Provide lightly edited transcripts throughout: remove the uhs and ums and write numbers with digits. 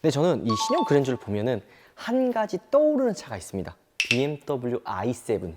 근데 저는 이 신형 그랜저를 보면은 한 가지 떠오르는 차가 있습니다. BMW i7.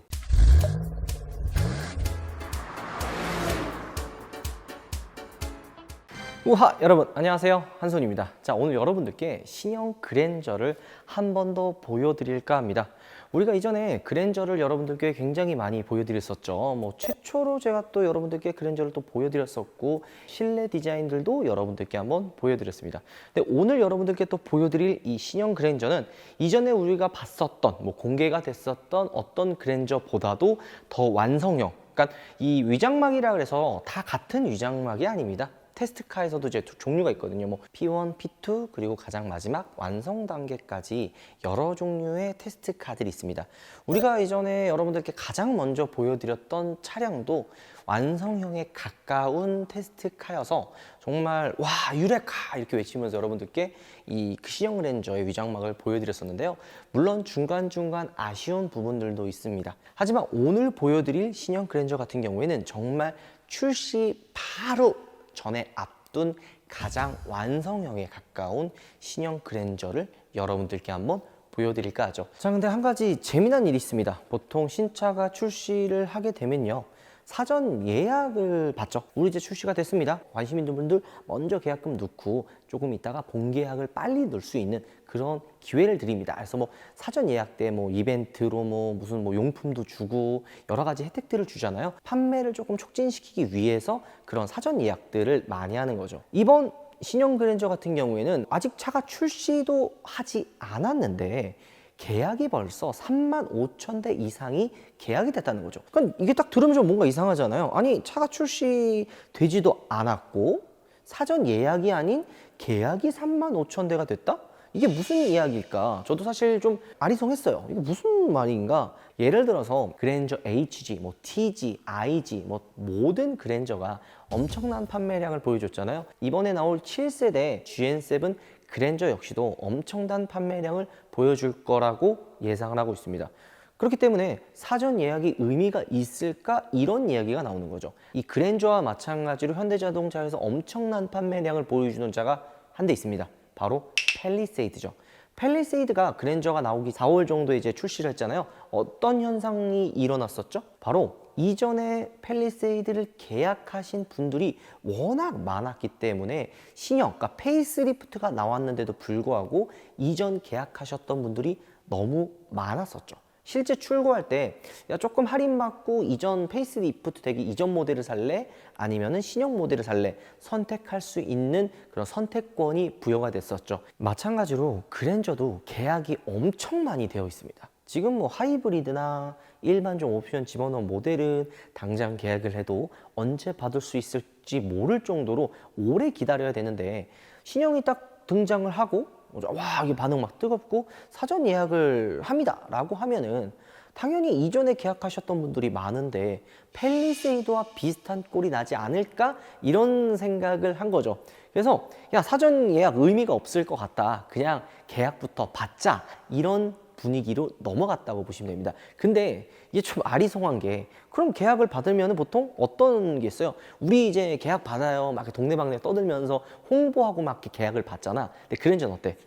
우하! 여러분 안녕하세요, 한손입니다. 자, 오늘 여러분들께 신형 그랜저를 한 번 더 보여드릴까 합니다. 우리가 이전에 그랜저를 여러분들께 굉장히 많이 보여드렸었죠. 최초로 제가 또 여러분들께 그랜저를 또 보여드렸었고, 실내 디자인들도 여러분들께 한번 보여드렸습니다. 근데 오늘 여러분들께 또 보여드릴 이 신형 그랜저는 이전에 우리가 봤었던, 공개가 됐었던 어떤 그랜저보다도 더 완성형, 그러니까 이 위장막이라 그래서 다 같은 위장막이 아닙니다. 테스트카에서도 이제 종류가 있거든요. P1, P2, 그리고 가장 마지막 완성 단계까지 여러 종류의 테스트카들이 있습니다. 우리가 이전에 여러분들께 가장 먼저 보여드렸던 차량도 완성형에 가까운 테스트카여서 정말 와, 유레카 이렇게 외치면서 여러분들께 이 신형 그랜저의 위장막을 보여드렸었는데요. 물론 중간중간 아쉬운 부분들도 있습니다. 하지만 오늘 보여드릴 신형 그랜저 같은 경우에는 정말 출시 바로 전에 앞둔 가장 완성형에 가까운 신형 그랜저를 여러분들께 한번 보여드릴까 하죠. 자, 근데 한 가지 재미난 일이 있습니다. 보통 신차가 출시를 하게 되면요, 사전 예약을 받죠. 우리 이제 출시가 됐습니다. 관심 있는 분들 먼저 계약금 넣고 조금 있다가 본계약을 빨리 넣을 수 있는 그런 기회를 드립니다. 그래서 사전 예약 때 이벤트로 무슨 용품도 주고 여러 가지 혜택들을 주잖아요. 판매를 조금 촉진시키기 위해서 그런 사전 예약들을 많이 하는 거죠. 이번 신형 그랜저 같은 경우에는 아직 차가 출시도 하지 않았는데 계약이 벌써 35,000대 이상이 계약이 됐다는 거죠. 그러니까 이게 딱 들으면 좀 뭔가 이상하잖아요. 아니, 차가 출시되지도 않았고 사전 예약이 아닌 계약이 35,000대가 됐다? 이게 무슨 이야기일까? 저도 사실 좀 아리송했어요. 이게 무슨 말인가? 예를 들어서 그랜저 HG, TG, IG, 모든 그랜저가 엄청난 판매량을 보여줬잖아요. 이번에 나올 7세대 GN7 그랜저 역시도 엄청난 판매량을 보여줄 거라고 예상을 하고 있습니다. 그렇기 때문에 사전 예약이 의미가 있을까? 이런 이야기가 나오는 거죠. 이 그랜저와 마찬가지로 현대자동차에서 엄청난 판매량을 보여주는 차가 한 대 있습니다. 바로 팰리세이드죠. 팰리세이드가 그랜저가 나오기 4월 정도에 이제 출시를 했잖아요. 어떤 현상이 일어났었죠? 바로 이전에 팰리세이드를 계약하신 분들이 워낙 많았기 때문에 신형, 그러니까 페이스리프트가 나왔는데도 불구하고 이전 계약하셨던 분들이 너무 많았었죠. 실제 출고할 때 야, 조금 할인받고 이전 페이스리프트 되기 이전 모델을 살래? 아니면은 신형 모델을 살래? 선택할 수 있는 그런 선택권이 부여가 됐었죠. 마찬가지로 그랜저도 계약이 엄청 많이 되어 있습니다. 지금 하이브리드나 일반적 옵션 집어넣은 모델은 당장 계약을 해도 언제 받을 수 있을지 모를 정도로 오래 기다려야 되는데, 신형이 딱 등장을 하고 와, 이게 반응 막 뜨겁고 사전 예약을 합니다 라고 하면은 당연히 이전에 계약하셨던 분들이 많은데 팰리세이드와 비슷한 꼴이 나지 않을까? 이런 생각을 한 거죠. 그래서 야, 사전 예약 의미가 없을 것 같다, 그냥 계약부터 받자, 이런 분위기로 넘어갔다고 보시면 됩니다. 근데 이게 좀 아리송한 게, 그럼 계약을 받으면 보통 어떤 게 있어요? 우리 이제 계약 받아요 막 동네방네 떠들면서 홍보하고 막 계약을 받잖아. 근데 그랜저는 어때?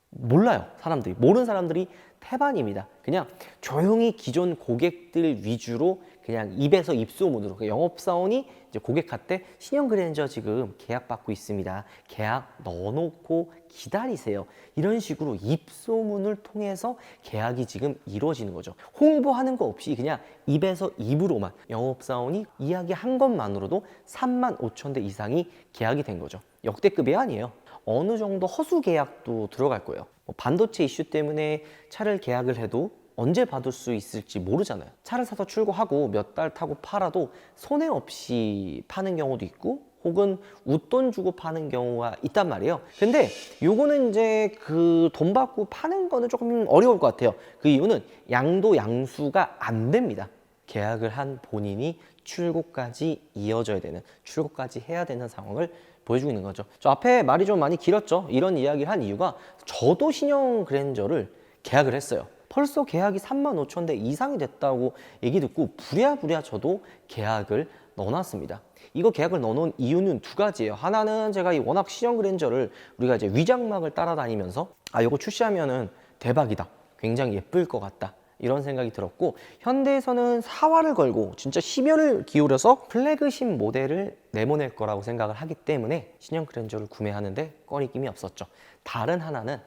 몰라요. 사람들이, 모르는 사람들이 태반입니다. 그냥 조용히 기존 고객들 위주로 그냥 입에서 입소문으로, 영업사원이 이제 고객한테 신형 그랜저 지금 계약 받고 있습니다, 계약 넣어놓고 기다리세요, 이런 식으로 입소문을 통해서 계약이 지금 이루어지는 거죠. 홍보하는 거 없이 그냥 입에서 입으로만 영업사원이 이야기한 것만으로도 35,000대 이상이 계약이 된 거죠. 역대급이 아니에요. 어느 정도 허수 계약도 들어갈 거예요. 반도체 이슈 때문에 차를 계약을 해도 언제 받을 수 있을지 모르잖아요. 차를 사서 출고하고 몇 달 타고 팔아도 손해 없이 파는 경우도 있고, 혹은 웃돈 주고 파는 경우가 있단 말이에요. 근데 요거는 이제 그 돈 받고 파는 거는 조금 어려울 것 같아요. 그 이유는 양도 양수가 안 됩니다. 계약을 한 본인이 출고까지 이어져야 되는, 출고까지 해야 되는 상황을 보여주고 있는 거죠. 저 앞에 말이 좀 많이 길었죠. 이런 이야기를 한 이유가, 저도 신형 그랜저를 계약을 했어요. 벌써 계약이 35,000대 이상이 됐다고 얘기 듣고 부랴부랴 저도 계약을 넣어놨습니다. 이거 계약을 넣어놓은 이유는 두 가지예요. 하나는 제가 이 워낙 신형 그랜저를 우리가 이제 위장막을 따라다니면서 이거 출시하면은 대박이다, 굉장히 예쁠 것 같다, 이런 생각이 들었고, 현대에서는 사활을 걸고 진짜 심혈을 기울여서 플래그십 모델을 내보낼 거라고 생각을 하기 때문에 신형 그랜저를 구매하는데 꺼리낌이 없었죠. 다른 하나는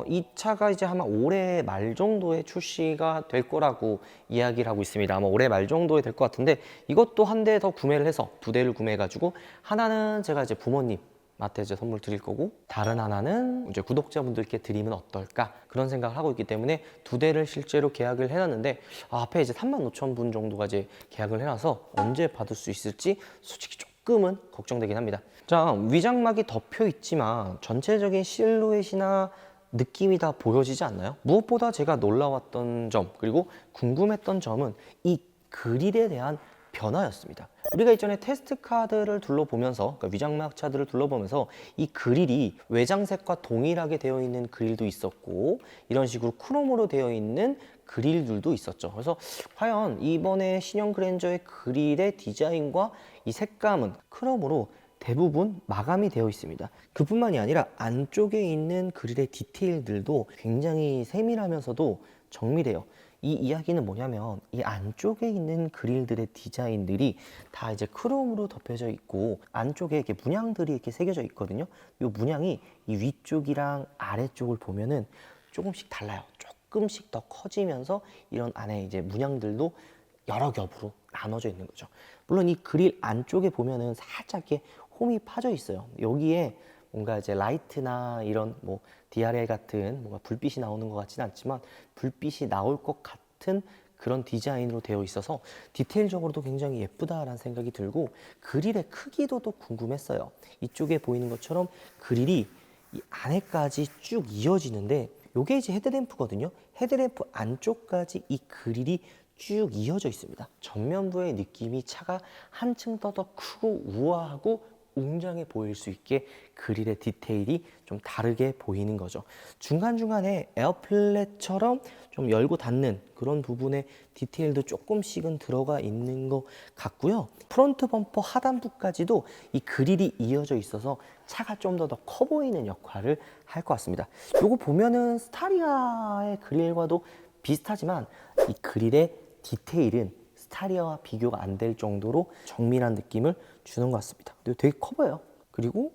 이 차가 이제 아마 올해 말 정도에 출시가 될 거라고 이야기를 하고 있습니다. 아마 올해 말 정도에 될 것 같은데, 이것도 한 대 더 구매를 해서 두 대를 구매해가지고, 하나는 제가 이제 부모님 마트 이제 선물 드릴 거고, 다른 하나는 이제 구독자분들께 드리면 어떨까, 그런 생각을 하고 있기 때문에 두 대를 실제로 계약을 해놨는데, 앞에 이제 35,000분 정도가 이제 계약을 해놔서 언제 받을 수 있을지 솔직히 조금은 걱정되긴 합니다. 자, 위장막이 덮여 있지만 전체적인 실루엣이나 느낌이 다 보여지지 않나요? 무엇보다 제가 놀라웠던 점, 그리고 궁금했던 점은 이 그릴에 대한 변화였습니다. 우리가 이전에 테스트 카드를 둘러보면서, 그러니까 위장막 차들을 둘러보면서 이 그릴이 외장색과 동일하게 되어 있는 그릴도 있었고, 이런 식으로 크롬으로 되어 있는 그릴들도 있었죠. 그래서 과연 이번에 신형 그랜저의 그릴의 디자인과 이 색감은 크롬으로 대부분 마감이 되어 있습니다. 그뿐만이 아니라 안쪽에 있는 그릴의 디테일들도 굉장히 세밀하면서도 정밀해요. 이 이야기는 뭐냐면, 이 안쪽에 있는 그릴들의 디자인들이 다 이제 크롬으로 덮여져 있고, 안쪽에 이렇게 문양들이 이렇게 새겨져 있거든요. 이 문양이 이 위쪽이랑 아래쪽을 보면은 조금씩 달라요. 조금씩 더 커지면서 이런 안에 이제 문양들도 여러 겹으로 나눠져 있는 거죠. 물론 이 그릴 안쪽에 보면은 살짝 이렇게 홈이 파져 있어요. 여기에 뭔가 이제 라이트나 이런 뭐 DRL 같은 뭔가 불빛이 나오는 것 같지는 않지만, 불빛이 나올 것 같은 그런 디자인으로 되어 있어서 디테일적으로도 굉장히 예쁘다라는 생각이 들고, 그릴의 크기도 또 궁금했어요. 이쪽에 보이는 것처럼 그릴이 이 안에까지 쭉 이어지는데, 요게 이제 헤드램프거든요. 헤드램프 안쪽까지 이 그릴이 쭉 이어져 있습니다. 전면부의 느낌이 차가 한층 더 크고 우아하고 웅장해 보일 수 있게 그릴의 디테일이 좀 다르게 보이는 거죠. 중간중간에 에어플랫처럼 좀 열고 닫는 그런 부분의 디테일도 조금씩은 들어가 있는 것 같고요. 프론트 범퍼 하단부까지도 이 그릴이 이어져 있어서 차가 좀 더 커 보이는 역할을 할 것 같습니다. 요거 보면은 스타리아의 그릴과도 비슷하지만, 이 그릴의 디테일은 스타리아와 비교가 안 될 정도로 정밀한 느낌을 주는 것 같습니다. 근데 되게 커 보여요. 그리고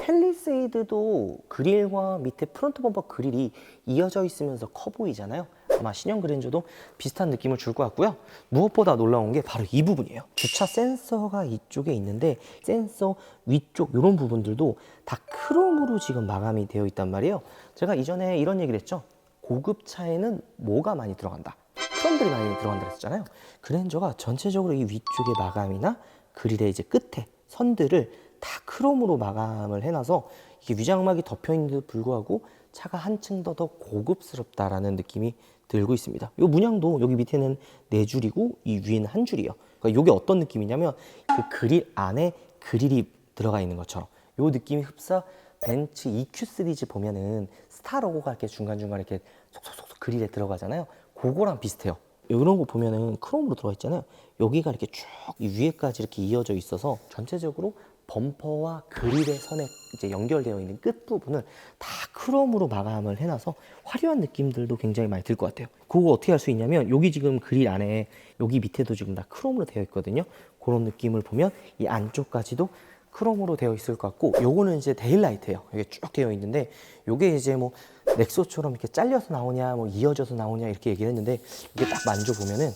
팰리세이드도 그릴과 밑에 프론트 범퍼 그릴이 이어져 있으면서 커 보이잖아요. 아마 신형 그랜저도 비슷한 느낌을 줄 것 같고요. 무엇보다 놀라운 게 바로 이 부분이에요. 주차 센서가 이쪽에 있는데, 센서 위쪽 이런 부분들도 다 크롬으로 지금 마감이 되어 있단 말이에요. 제가 이전에 이런 얘기를 했죠. 고급 차에는 뭐가 많이 들어간다, 크롬들이 많이 들어간다 했잖아요. 그랜저가 전체적으로 이 위쪽의 마감이나 그릴의 이제 끝에 선들을 다 크롬으로 마감을 해놔서 이게 위장막이 덮여 있는데도 불구하고 차가 한층 더 고급스럽다라는 느낌이 들고 있습니다. 이 문양도 여기 밑에는 4줄이고 이 위에는 1줄이에요. 그러니까 이게 어떤 느낌이냐면, 그 그릴 안에 그릴이 들어가 있는 것처럼, 이 느낌이 흡사 벤츠 EQ 시리즈 보면은 스타 로고가 이렇게 중간중간에 이렇게 속속속 그릴에 들어가잖아요. 그거랑 비슷해요. 이런 거 보면은 크롬으로 들어가 있잖아요. 여기가 이렇게 쭉 이 위에까지 이렇게 이어져 있어서 전체적으로 범퍼와 그릴의 선에 이제 연결되어 있는 끝 부분을 다 크롬으로 마감을 해놔서 화려한 느낌들도 굉장히 많이 들 것 같아요. 그거 어떻게 할 수 있냐면, 여기 지금 그릴 안에 여기 밑에도 지금 다 크롬으로 되어 있거든요. 그런 느낌을 보면 이 안쪽까지도 크롬으로 되어 있을 것 같고, 요거는 이제 데일라이트예요. 이게 쭉 되어 있는데, 요게 이제 뭐 넥소처럼 이렇게 잘려서 나오냐, 뭐 이어져서 나오냐 이렇게 얘기를 했는데, 이게 딱 만져보면은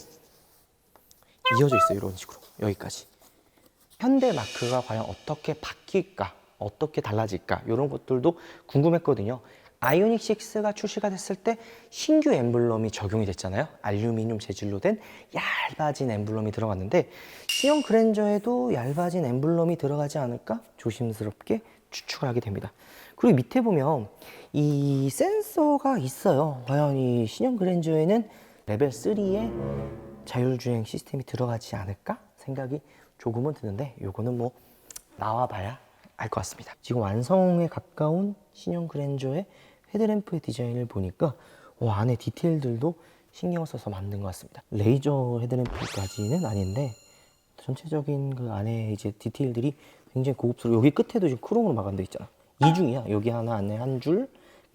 이어져 있어요. 이런 식으로 여기까지. 현대 마크가 과연 어떻게 바뀔까, 어떻게 달라질까, 이런 것들도 궁금했거든요. 아이오닉 6가 출시가 됐을 때 신규 엠블럼이 적용이 됐잖아요. 알루미늄 재질로 된 얇아진 엠블럼이 들어갔는데, 신형 그랜저에도 얇아진 엠블럼이 들어가지 않을까 조심스럽게 추측을 하게 됩니다. 그리고 밑에 보면 이 센서가 있어요. 과연 이 신형 그랜저에는 레벨 3의 자율주행 시스템이 들어가지 않을까 생각이 조금은 드는데, 요거는 뭐 나와봐야 알 것 같습니다. 지금 완성에 가까운 신형 그랜저의 헤드램프의 디자인을 보니까 안에 디테일들도 신경 써서 만든 것 같습니다. 레이저 헤드램프까지는 아닌데 전체적인 그 안에 이제 디테일들이 굉장히 고급스러워. 여기 끝에도 지금 크롬으로 마감돼 있잖아. 이중이야. 여기 하나, 안에 한 줄,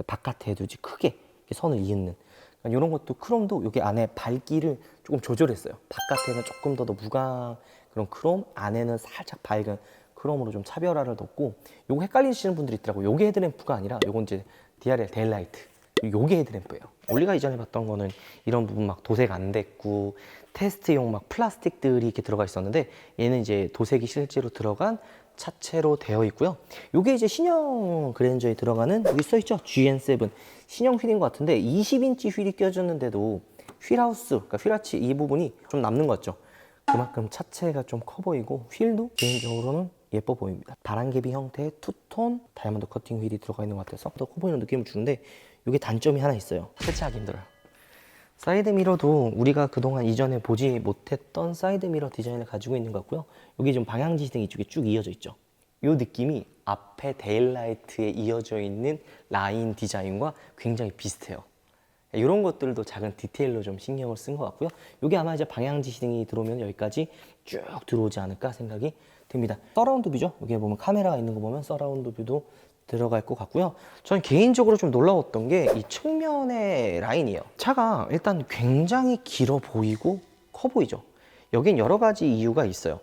바깥에도 이제 크게 이렇게 선을 이은. 그러니까 이런 것도 크롬도 여기 안에 밝기를 조금 조절했어요. 바깥에는 조금 더 무광 그런 크롬, 안에는 살짝 밝은 크롬으로 좀 차별화를 뒀고, 요거 헷갈리시는 분들이 있더라고요. 요게 헤드램프가 아니라 요건 이제 DRL 데일라이트. 요게 헤드램프예요. 우리가 이전에 봤던 거는 이런 부분 막 도색 안 됐고 테스트용 막 플라스틱들이 이렇게 들어가 있었는데, 얘는 이제 도색이 실제로 들어간 차체로 되어 있고요. 요게 이제 신형 그랜저에 들어가는, 여기 써있죠? GN7 신형 휠인 것 같은데 20인치 휠이 껴졌는데도 휠하우스, 그러니까 휠아치 이 부분이 좀 남는 것 같죠? 그만큼 차체가 좀 커 보이고 휠도 개인적으로는 예뻐 보입니다. 바람개비 형태의 투톤 다이아몬드 커팅 휠이 들어가 있는 것 같아서 더 커 보이는 느낌을 주는데, 이게 단점이 하나 있어요. 세차하기 힘들어요. 사이드 미러도 우리가 그동안 이전에 보지 못했던 사이드 미러 디자인을 가지고 있는 것 같고요. 여기 좀 방향지시등 이쪽에 쭉 이어져 있죠. 이 느낌이 앞에 데일라이트에 이어져 있는 라인 디자인과 굉장히 비슷해요. 이런 것들도 작은 디테일로 좀 신경을 쓴 것 같고요. 이게 아마 이제 방향지시등이 들어오면 여기까지 쭉 들어오지 않을까 생각이 듭니다. 서라운드 뷰죠. 여기 보면 카메라가 있는 거 보면 서라운드 뷰도 들어갈 것 같고요. 저는 개인적으로 좀 놀라웠던 게 이 측면의 라인이에요. 차가 일단 굉장히 길어 보이고 커 보이죠. 여긴 여러 가지 이유가 있어요.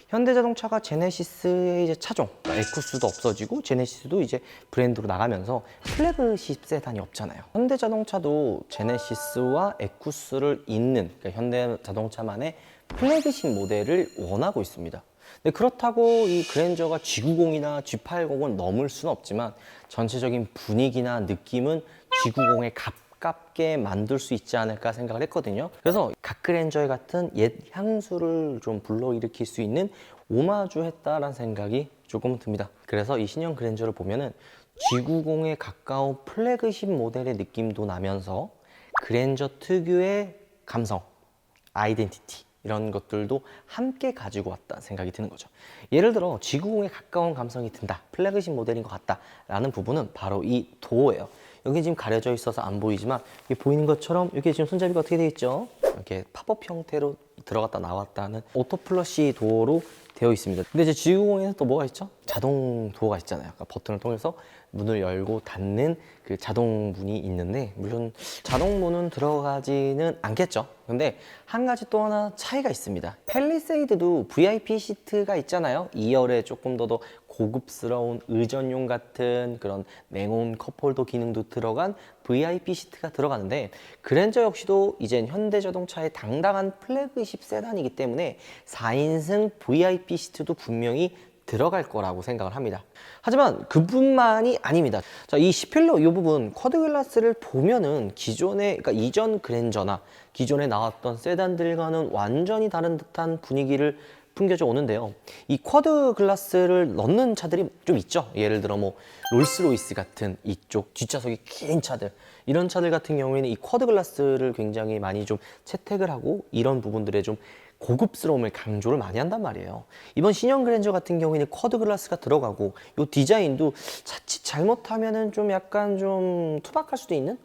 현대자동차가 제네시스의 이제 차종, 그러니까 에쿠스도 없어지고 제네시스도 이제 브랜드로 나가면서 플래그십 세단이 없잖아요. 현대자동차도 제네시스와 에쿠스를 잇는, 그러니까 현대자동차만의 플래그십 모델을 원하고 있습니다. 근데 그렇다고 이 그랜저가 G90이나 G80을 넘을 수는 없지만 전체적인 분위기나 느낌은 G90에 가깝게 만들 수 있지 않을까 생각을 했거든요. 그래서 각 그랜저의 같은 옛 향수를 좀 불러일으킬 수 있는 오마주 했다라는 생각이 조금 듭니다. 그래서 이 신형 그랜저를 보면은 G90에 가까운 플래그십 모델의 느낌도 나면서 그랜저 특유의 감성, 아이덴티티 이런 것들도 함께 가지고 왔다 생각이 드는 거죠. 예를 들어 G90에 가까운 감성이 든다, 플래그십 모델인 것 같다 라는 부분은 바로 이 도어예요. 여기 지금 가려져 있어서 안 보이지만 이게 보이는 것처럼 이렇게 지금 손잡이가 어떻게 되어 있죠? 이렇게 팝업 형태로 들어갔다 나왔다 하는 오토 플러시 도어로 되어 있습니다. 근데 이제 G90에는 또 뭐가 있죠? 자동 도어가 있잖아요. 그러니까 버튼을 통해서 문을 열고 닫는 그 자동 문이 있는데, 물론 자동 문은 들어가지는 않겠죠. 근데 한 가지 또 하나 차이가 있습니다. 팰리세이드도 VIP 시트가 있잖아요. 2열에 조금 더 고급스러운 의전용 같은 그런 냉온 컵홀더 기능도 들어간 VIP 시트가 들어가는데, 그랜저 역시도 이젠 현대자동차의 당당한 플래그십 세단이기 때문에 4인승 VIP 시트도 분명히 들어갈 거라고 생각을 합니다. 하지만 그뿐만이 아닙니다. 자, 이 C필러 이 부분 쿼드 글라스를 보면은 기존의, 그러니까 이전 그랜저나 기존에 나왔던 세단들과는 완전히 다른 듯한 분위기를 풍겨져 오는데요. 이 쿼드 글라스를 넣는 차들이 좀 있죠. 예를 들어 뭐 롤스로이스 같은 이쪽 뒷좌석이 긴 차들, 이런 차들 같은 경우에는 이 쿼드 글라스를 굉장히 많이 좀 채택을 하고 이런 부분들에 좀 고급스러움을 강조를 많이 한단 말이에요. 이번 신형 그랜저 같은 경우에는 쿼드 글라스가 들어가고 이 디자인도 자칫 잘못하면은 좀 약간 좀 투박할 수도 있는,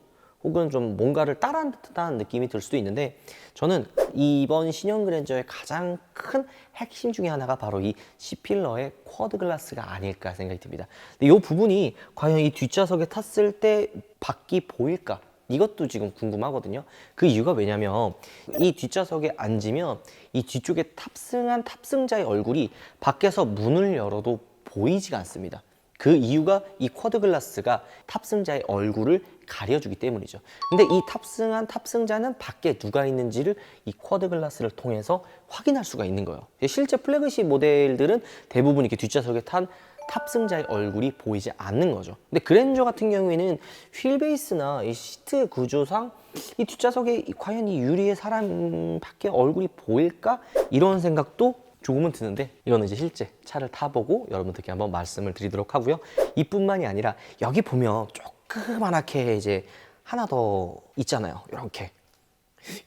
혹은 좀 뭔가를 따라한 듯한 느낌이 들 수도 있는데, 저는 이번 신형 그랜저의 가장 큰 핵심 중에 하나가 바로 이 C필러의 쿼드 글라스가 아닐까 생각이 듭니다. 근데 이 부분이 과연 이 뒷좌석에 탔을 때 밖이 보일까? 이것도 지금 궁금하거든요. 그 이유가 왜냐면 이 뒷좌석에 앉으면 이 뒤쪽에 탑승한 탑승자의 얼굴이 밖에서 문을 열어도 보이지가 않습니다. 그 이유가 이 쿼드 글라스가 탑승자의 얼굴을 가려주기 때문이죠. 근데 이 탑승한 탑승자는 밖에 누가 있는지를 이 쿼드 글라스를 통해서 확인할 수가 있는 거예요. 실제 플래그십 모델들은 대부분 이렇게 뒷좌석에 탄 탑승자의 얼굴이 보이지 않는 거죠. 근데 그랜저 같은 경우에는 휠 베이스나 이 시트 구조상 이 뒷좌석에 과연 이 유리의 사람 밖에 얼굴이 보일까? 이런 생각도 조금은 드는데, 이거는 이제 실제 차를 타보고 여러분들께 한번 말씀을 드리도록 하고요. 이뿐만이 아니라 여기 보면 조그만하게 이제 하나 더 있잖아요. 이렇게.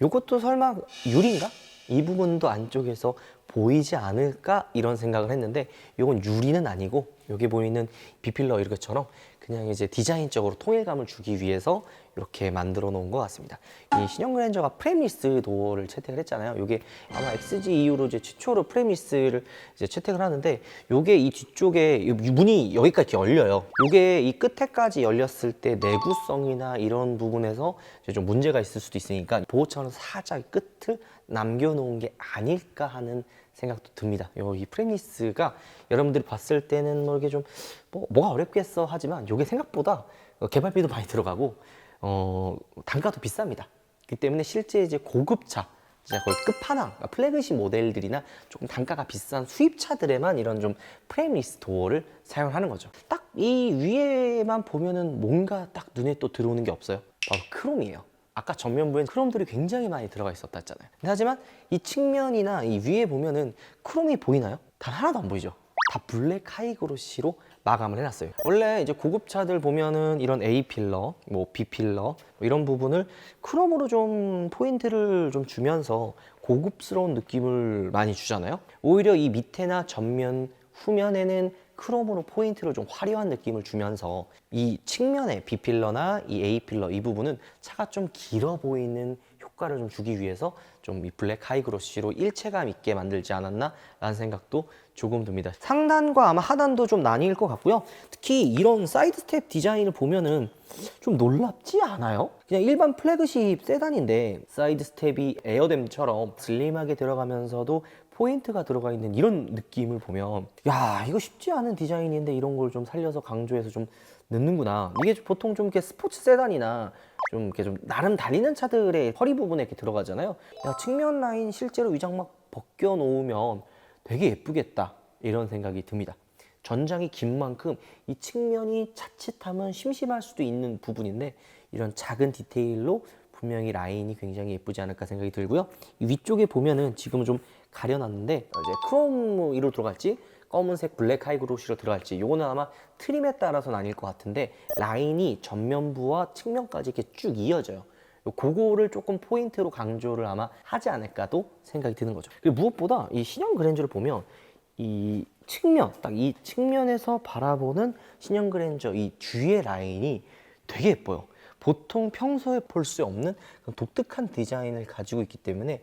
이것도 설마 유리인가? 이 부분도 안쪽에서 보이지 않을까? 이런 생각을 했는데, 이건 유리는 아니고 여기 보이는 B필러 이것처럼 그냥 이제 디자인적으로 통일감을 주기 위해서 이렇게 만들어 놓은 것 같습니다. 이 신형 그랜저가 프레미스 도어를 채택을 했잖아요. 이게 아마 XG 이후로 이제 최초로 프레미스를 이제 채택을 하는데, 요게 이 뒤쪽에 문이 여기까지 열려요. 요게 이 끝에까지 열렸을 때 내구성이나 이런 부분에서 이제 좀 문제가 있을 수도 있으니까 보호처럼 살짝 끝을 남겨놓은 게 아닐까 하는 생각도 듭니다. 이 프레미스가 여러분들이 봤을 때는 뭐 이게 좀 뭐가 어렵겠어 하지만 이게 생각보다 개발비도 많이 들어가고 단가도 비쌉니다. 그렇기 때문에 실제 이제 고급차, 이제 거의 끝판왕, 그러니까 플래그십 모델들이나 조금 단가가 비싼 수입차들에만 이런 좀 프레미스 도어를 사용하는 거죠. 딱 이 위에만 보면은 뭔가 딱 눈에 또 들어오는 게 없어요. 바로 크롬이에요. 아까 전면부엔 크롬들이 굉장히 많이 들어가 있었다 했잖아요. 하지만 이 측면이나 이 위에 보면은 크롬이 보이나요? 단 하나도 안 보이죠. 다 블랙 하이그로시로 마감을 해놨어요. 원래 이제 고급차들 보면은 이런 A 필러, 뭐 B 필러 뭐 이런 부분을 크롬으로 좀 포인트를 좀 주면서 고급스러운 느낌을 많이 주잖아요. 오히려 이 밑에나 전면, 후면에는 크롬으로 포인트를 좀 화려한 느낌을 주면서 이 측면에 B 필러나 이 A 필러 이 부분은 차가 좀 길어 보이는 효과를 좀 주기 위해서 좀 이 블랙 하이그로시로 일체감 있게 만들지 않았나 라는 생각도 조금 듭니다. 상단과 아마 하단도 좀 나뉠 것 같고요. 특히 이런 사이드 스텝 디자인을 보면은 좀 놀랍지 않아요? 그냥 일반 플래그십 세단인데 사이드 스텝이 에어댐처럼 슬림하게 들어가면서도 포인트가 들어가 있는 이런 느낌을 보면, 야, 이거 쉽지 않은 디자인인데 이런 걸 좀 살려서 강조해서 좀 넣는구나. 이게 보통 좀 이렇게 스포츠 세단이나 좀 이렇게 좀 나름 달리는 차들의 허리 부분에 이렇게 들어가잖아요. 야, 측면 라인 실제로 위장막 벗겨 놓으면 되게 예쁘겠다, 이런 생각이 듭니다. 전장이 긴 만큼 이 측면이 자칫하면 심심할 수도 있는 부분인데, 이런 작은 디테일로 분명히 라인이 굉장히 예쁘지 않을까 생각이 들고요. 이 위쪽에 보면은 지금은 좀 가려놨는데 이제 크롬으로 들어갈지 검은색 블랙 하이그로시로 들어갈지 요거는 아마 트림에 따라서 나뉠 것 같은데, 라인이 전면부와 측면까지 이렇게 쭉 이어져요. 그거를 조금 포인트로 강조를 아마 하지 않을까도 생각이 드는 거죠. 그리고 무엇보다 이 신형 그랜저를 보면 이 측면, 딱 이 측면에서 바라보는 신형 그랜저 이 뒤의 라인이 되게 예뻐요. 보통 평소에 볼 수 없는 독특한 디자인을 가지고 있기 때문에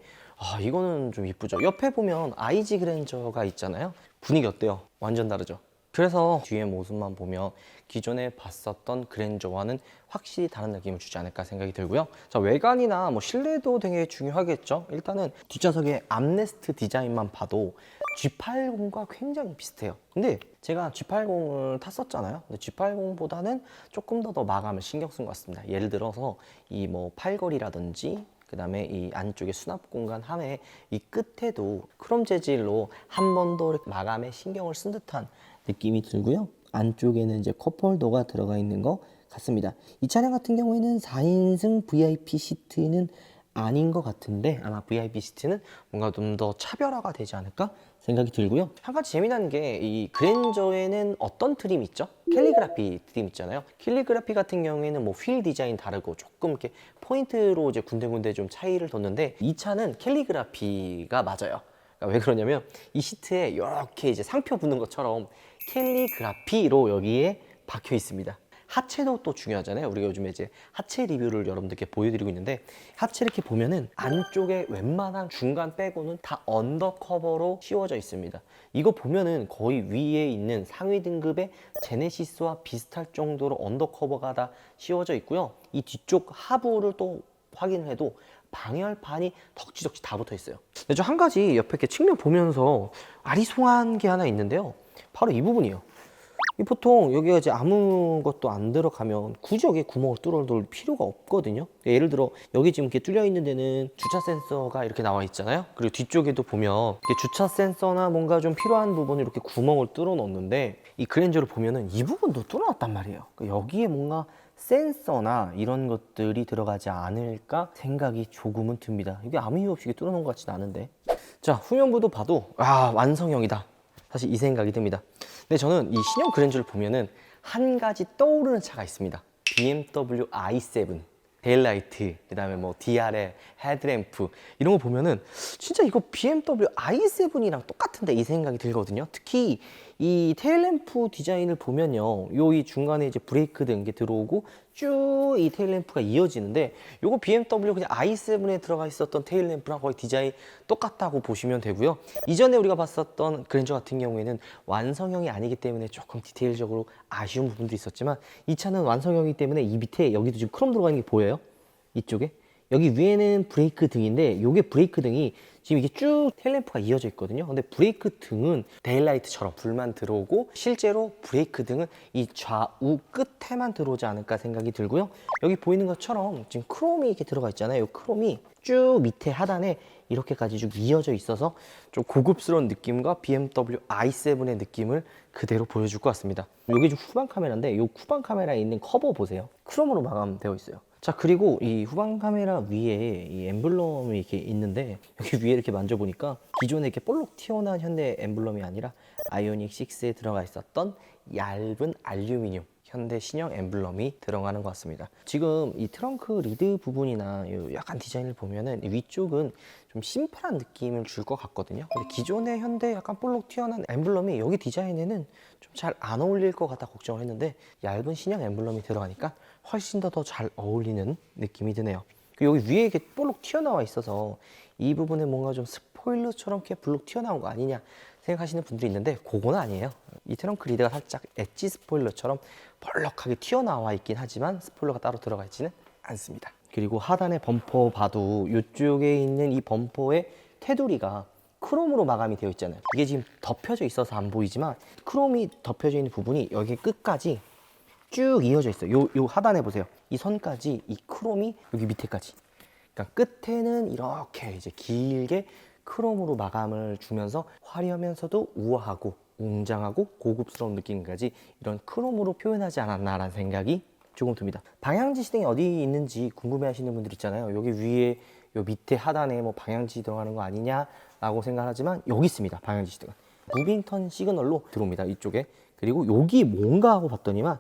이거는 좀 이쁘죠. 옆에 보면 IG 그랜저가 있잖아요. 분위기 어때요? 완전 다르죠. 그래서 뒤에 모습만 보면 기존에 봤었던 그랜저와는 확실히 다른 느낌을 주지 않을까 생각이 들고요. 자, 외관이나 뭐 실내도 되게 중요하겠죠. 일단은 뒷좌석의 암레스트 디자인만 봐도 G80과 굉장히 비슷해요. 근데 제가 G80을 탔었잖아요. 근데 G80보다는 조금 더 마감을 신경 쓴 것 같습니다. 예를 들어서 이 뭐 팔걸이라든지 그 다음에 이 안쪽에 수납 공간 함에 이 끝에도 크롬 재질로 한 번 더 마감에 신경을 쓴 듯한 느낌이 들고요. 안쪽에는 이제 컵홀더가 들어가 있는 것 같습니다. 이 차량 같은 경우에는 4인승 VIP 시트는 아닌 것 같은데, 아마 VIP 시트는 뭔가 좀 더 차별화가 되지 않을까 생각이 들고요. 한 가지 재미난 게 이 그랜저에는 어떤 트림 있죠? 캘리그라피 트림 있잖아요. 캘리그라피 같은 경우에는 뭐 휠 디자인 다르고 조금 이렇게 포인트로 이제 군데군데 좀 차이를 뒀는데, 이 차는 캘리그라피가 맞아요. 그러니까 왜 그러냐면 이 시트에 이렇게 이제 상표 붙는 것처럼 캘리그라피로 여기에 박혀 있습니다. 하체도 또 중요하잖아요. 우리가 요즘에 이제 하체 리뷰를 여러분들께 보여드리고 있는데, 하체 이렇게 보면은 안쪽에 웬만한 중간 빼고는 다 언더커버로 씌워져 있습니다. 이거 보면은 거의 위에 있는 상위 등급의 제네시스와 비슷할 정도로 언더커버가 다 씌워져 있고요. 이 뒤쪽 하부를 또 확인을 해도 방열판이 덕지덕지 다 붙어 있어요. 근데 저 한 가지 옆에 이렇게 측면 보면서 아리송한 게 하나 있는데요. 바로 이 부분이에요. 보통 여기가 이제 아무것도 안 들어가면 굳이 여기에 구멍을 뚫어둘 필요가 없거든요. 예를 들어 여기 지금 이렇게 뚫려 있는 데는 주차 센서가 이렇게 나와 있잖아요. 그리고 뒤쪽에도 보면 이렇게 주차 센서나 뭔가 좀 필요한 부분을 이렇게 구멍을 뚫어 놓는데, 이 그랜저를 보면은 이 부분도 뚫어 놨단 말이에요. 그러니까 여기에 뭔가 센서나 이런 것들이 들어가지 않을까 생각이 조금은 듭니다. 이게 아무 이유 없이 뚫어 놓은 것 같지는 않은데. 자, 후면부도 봐도 완성형이다, 사실 이 생각이 듭니다. 근데 저는 이 신형 그랜저를 보면은 한 가지 떠오르는 차가 있습니다. BMW i7, 데일라이트, 그 다음에 뭐 DRL, 헤드램프 이런 거 보면은 진짜 이거 BMW i7이랑 똑같은데 이 생각이 들거든요. 특히 이 테일램프 디자인을 보면요, 요 이 중간에 이제 브레이크 등 게 들어오고 쭉 이 테일램프가 이어지는데, 요거 BMW 그냥 i7에 들어가 있었던 테일램프랑 거의 디자인 똑같다고 보시면 되고요. 이전에 우리가 봤었던 그랜저 같은 경우에는 완성형이 아니기 때문에 조금 디테일적으로 아쉬운 부분도 있었지만, 이 차는 완성형이기 때문에 이 밑에 여기도 지금 크롬 들어가 있는 게 보여요? 이쪽에 여기 위에는 브레이크 등인데, 요게 브레이크 등이 지금 이게 쭉 테일램프가 이어져 있거든요. 근데 브레이크 등은 데일라이트처럼 불만 들어오고, 실제로 브레이크 등은 이 좌우 끝에만 들어오지 않을까 생각이 들고요. 여기 보이는 것처럼 지금 크롬이 이렇게 들어가 있잖아요. 이 크롬이 쭉 밑에 하단에 이렇게까지 쭉 이어져 있어서 좀 고급스러운 느낌과 BMW i7의 느낌을 그대로 보여줄 것 같습니다. 이게 좀 후방 카메라인데, 이 후방 카메라에 있는 커버 보세요. 크롬으로 마감되어 있어요. 자, 그리고 이 후방 카메라 위에 이 엠블럼이 이렇게 있는데, 여기 위에 이렇게 만져보니까 기존에 이렇게 볼록 튀어나온 현대 엠블럼이 아니라 아이오닉 6에 들어가 있었던 얇은 알루미늄 현대 신형 엠블럼이 들어가는 것 같습니다. 지금 이 트렁크 리드 부분이나 이 약간 디자인을 보면은 위쪽은 좀 심플한 느낌을 줄 것 같거든요. 근데 기존의 현대 약간 볼록 튀어나온 엠블럼이 여기 디자인에는 좀 잘 안 어울릴 것 같아 걱정을 했는데, 얇은 신형 엠블럼이 들어가니까 훨씬 더 잘 어울리는 느낌이 드네요. 여기 위에 이렇게 볼록 튀어나와 있어서 이 부분에 뭔가 좀 스포일러처럼 이렇게 볼록 튀어나온 거 아니냐 생각하시는 분들이 있는데, 그건 아니에요. 이 트렁크 리드가 살짝 엣지 스포일러처럼 벌럭하게 튀어나와 있긴 하지만 스포일러가 따로 들어가 있지는 않습니다. 그리고 하단의 범퍼 봐도 이쪽에 있는 이 범퍼의 테두리가 크롬으로 마감이 되어 있잖아요. 이게 지금 덮여져 있어서 안 보이지만, 크롬이 덮여져 있는 부분이 여기 끝까지 쭉 이어져 있어요. 요 하단에 보세요. 이 선까지 이 크롬이 여기 밑에까지. 그러니까 끝에는 이렇게 이제 길게 크롬으로 마감을 주면서 화려하면서도 우아하고 웅장하고 고급스러운 느낌까지 이런 크롬으로 표현하지 않았나라는 생각이 조금 듭니다. 방향지 시동이 어디 있는지 궁금해 하시는 분들 있잖아요. 여기 위에 요 밑에 하단에 뭐 방향지 들어가는 거 아니냐라고 생각하지만, 여기 있습니다. 방향지 시동은 무빙턴 시그널로 들어옵니다. 이쪽에. 그리고 여기 뭔가 하고 봤더니만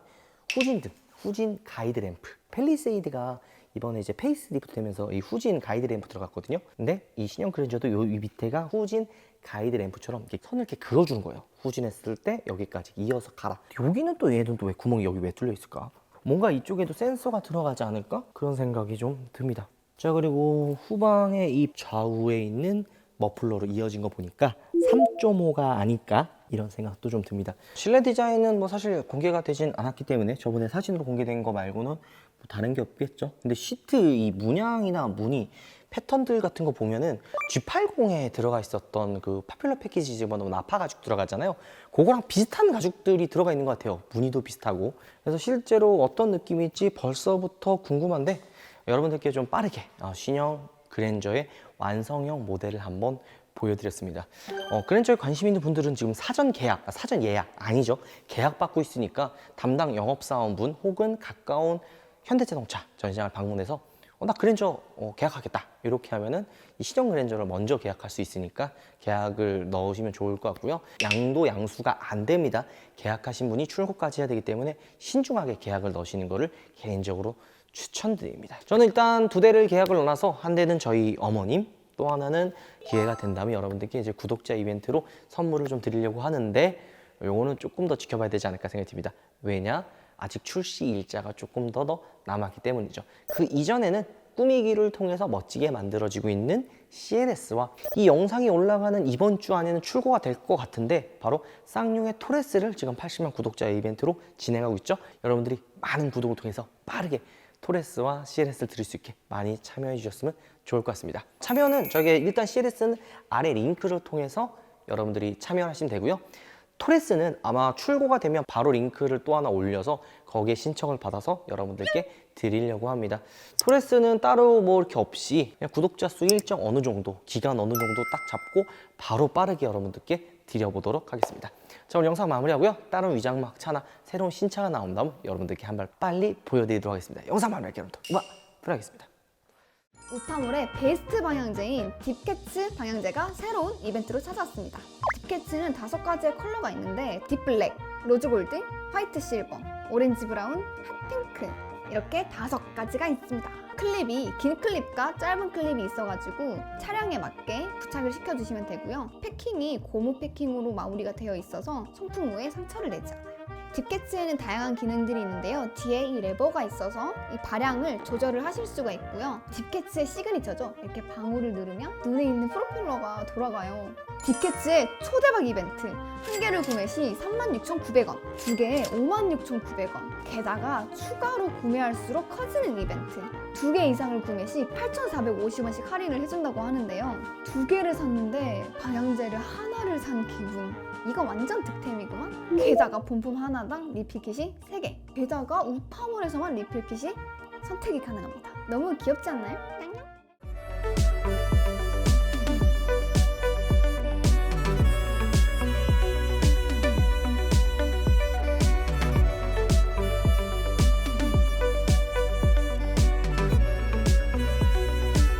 후진등, 후진 가이드 램프. 팰리세이드가 이번에 이제 페이스리프트 되면서 이 후진 가이드 램프 들어갔거든요. 근데 이 신형 그랜저도 요 밑에가 후진 가이드 램프처럼 이렇게 선을 이렇게 그어주는 거예요. 후진했을 때 여기까지 이어서 가라. 여기는 또 얘는 또 왜 구멍이 여기 왜 뚫려 있을까? 뭔가 이쪽에도 센서가 들어가지 않을까? 그런 생각이 좀 듭니다. 자, 그리고 후방에 이 좌우에 있는 머플러로 이어진 거 보니까 3.5가 아닐까? 이런 생각도 좀 듭니다. 실내 디자인은 뭐 사실 공개가 되진 않았기 때문에 저번에 사진으로 공개된 거 말고는 뭐 다른 게 없겠죠. 근데 시트 이 문양이나 무늬 패턴들 같은 거 보면은 G80에 들어가 있었던 그 파퓰러 패키지 집어넣은 나파 가죽 들어가잖아요. 그거랑 비슷한 가죽들이 들어가 있는 것 같아요. 무늬도 비슷하고. 그래서 실제로 어떤 느낌일지 벌써부터 궁금한데, 여러분들께 좀 빠르게 신형 그랜저의 완성형 모델을 한번 보여드렸습니다. 그랜저에 관심 있는 분들은 지금 사전 예약 아니죠. 계약 받고 있으니까 담당 영업사원분 혹은 가까운 현대자동차 전시장을 방문해서 나 그랜저 계약하겠다 이렇게 하면은 이 신형 그랜저를 먼저 계약할 수 있으니까 계약을 넣으시면 좋을 것 같고요. 양도 양수가 안 됩니다. 계약하신 분이 출고까지 해야 되기 때문에 신중하게 계약을 넣으시는 거를 개인적으로 추천드립니다. 저는 일단 2대를 계약을 넣어놔서, 한 대는 저희 어머님, 또 하나는 기회가 된다면 여러분들께 이제 구독자 이벤트로 선물을 좀 드리려고 하는데, 요거는 조금 더 지켜봐야 되지 않을까 생각이 듭니다. 왜냐? 아직 출시 일자가 조금 더 남았기 때문이죠. 그 이전에는 꾸미기를 통해서 멋지게 만들어지고 있는 CLS와 이 영상이 올라가는 이번 주 안에는 출고가 될 것 같은데, 바로 쌍용의 토레스를 지금 80만 구독자 이벤트로 진행하고 있죠. 여러분들이 많은 구독을 통해서 빠르게 토레스와 CLS를 들을 수 있게 많이 참여해 주셨으면 좋을 것 같습니다. 참여는 일단 CLS는 아래 링크를 통해서 여러분들이 참여하시면 되고요. 토레스는 아마 출고가 되면 바로 링크를 또 하나 올려서 거기에 신청을 받아서 여러분들께 드리려고 합니다. 토레스는 따로 뭐 이렇게 없이 그냥 구독자 수 일정 어느 정도, 기간 어느 정도 딱 잡고 바로 빠르게 여러분들께 드려보도록 하겠습니다. 자, 오늘 영상 마무리하고요. 다른 위장막 차나 새로운 신차가 나온다면 여러분들께 한 발 빨리 보여드리도록 하겠습니다. 영상 마무리할게요. 여러분들. 음악 들어가겠습니다. 우타몰의 베스트 방향제인 딥캐츠 방향제가 새로운 이벤트로 찾아왔습니다. 딥캐츠는 5가지의 컬러가 있는데 딥블랙, 로즈골드, 화이트 실버, 오렌지 브라운, 핫핑크 이렇게 5가지가 있습니다. 클립이 긴 클립과 짧은 클립이 있어가지고 차량에 맞게 부착을 시켜주시면 되고요. 패킹이 고무 패킹으로 마무리가 되어 있어서 송풍 후에 상처를 내지 않아요. 딥캐치에는 다양한 기능들이 있는데요. 뒤에 이 레버가 있어서 이 발향을 조절을 하실 수가 있고요. 딥캐치의 시그니처죠. 이렇게 방울을 누르면 눈에 있는 프로펠러가 돌아가요. 딥캐치의 초대박 이벤트. 한 개를 구매 시 36,900원, 두 개에 56,900원. 게다가 추가로 구매할수록 커지는 이벤트. 두 개 이상을 구매 시 8,450원씩 할인을 해준다고 하는데요. 두 개를 샀는데 방향제를 하나를 산 기분. 이거 완전 득템이구만. 게다가 본품 하나당 리필킷이 3개. 게다가 우파몰에서만 리필킷이 선택이 가능합니다. 너무 귀엽지 않나요? 냥냥.